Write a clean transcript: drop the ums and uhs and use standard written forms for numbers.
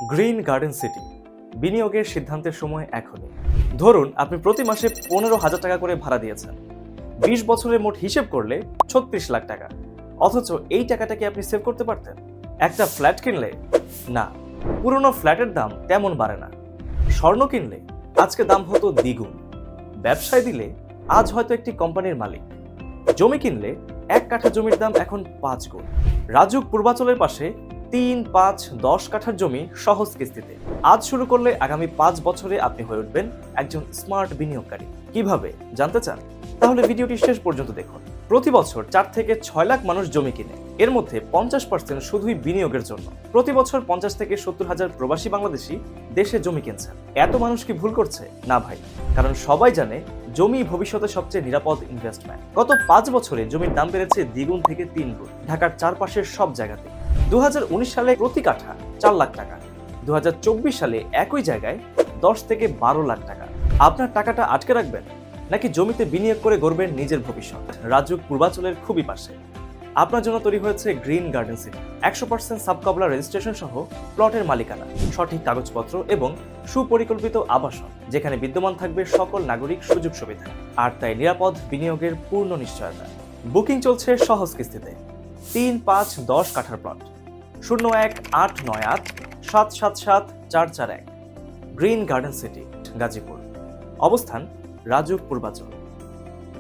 Green garden city বিনিয়োগের সিদ্ধান্তের সময় এখনই। ধরুন আপনি প্রতি মাসে 15,000 টাকা করে ভাড়া দিয়েছেন, 20 বছরের মোট হিসেব করলে 36 লাখ টাকা। অথচ এই টাকাটা কি আপনি সেভ করতে পারতেন একটা ফ্ল্যাট কিনলে? না, পুরনো ফ্ল্যাটের দাম তেমন বাড়ে না। স্বর্ণ কিনলে আজকে দাম হতো দ্বিগুণ। ব্যবসায় দিলে আজ হয়তো একটি কোম্পানির মালিক। জমি কিনলে 1 কাঠা জমির দাম এখন 5 গুণ। রাজুক পূর্বাচলের পাশে 3, 5, 10 কাঠার জমি সহজ কিস্তিতে। আজ শুরু করলে আগামী 5 বছরে আপনি হয়ে উঠবেন একজন স্মার্ট বিনিয়োগকারী। কিভাবে জানতে চান? তাহলে ভিডিওটি শেষ পর্যন্ত দেখুন। প্রতি বছর 4 থেকে 6 লাখ মানুষ জমি কিনে, এর মধ্যে 50% শুধুই বিনিয়োগের জন্য। প্রতি বছর 50 থেকে 70 হাজার প্রবাসী বাংলাদেশি দেশে জমি কিনছেন। এত মানুষ কি ভুল করছে? না ভাই, কারণ সবাই জানে জমি ভবিষ্যতে সবচেয়ে নিরাপদ ইনভেস্টমেন্ট। গত 5 বছরে জমির দাম বেড়েছে দ্বিগুণ থেকে 3 গুণ ঢাকার চারপাশের সব জায়গাতে। 2019 সালে প্রতি কাঠা 4 লাখ টাকা, 2024 সালে একই জায়গায় 10 থেকে 12 লাখ টাকা। আপনার টাকাটা আটকে রাখবেন নাকি জমিতে বিনিয়োগ করে গড়বেন নিজের ভবিষ্যৎ? রাজুক পূর্বাচলের খুবই পাশে আপনার জন্য তৈরি হয়েছে গ্রিন গার্ডেন সিটি। 100% সাবকবলা রেজিস্ট্রেশন সহ প্লটের মালিকানা, সঠিক কাগজপত্র এবং সুপরিকল্পিত আবাসন, যেখানে বিদ্যমান থাকবে সকল নাগরিক সুযোগ সুবিধা, আর তাই নিরাপদ বিনিয়োগের পূর্ণ নিশ্চয়তা। বুকিং চলছে সহজ কিস্তিতে। 3, 5, 10 কাঠার plot 01-898-777-441। Green garden city, Gazipur. অবস্থান রাজুক পূর্বাচল।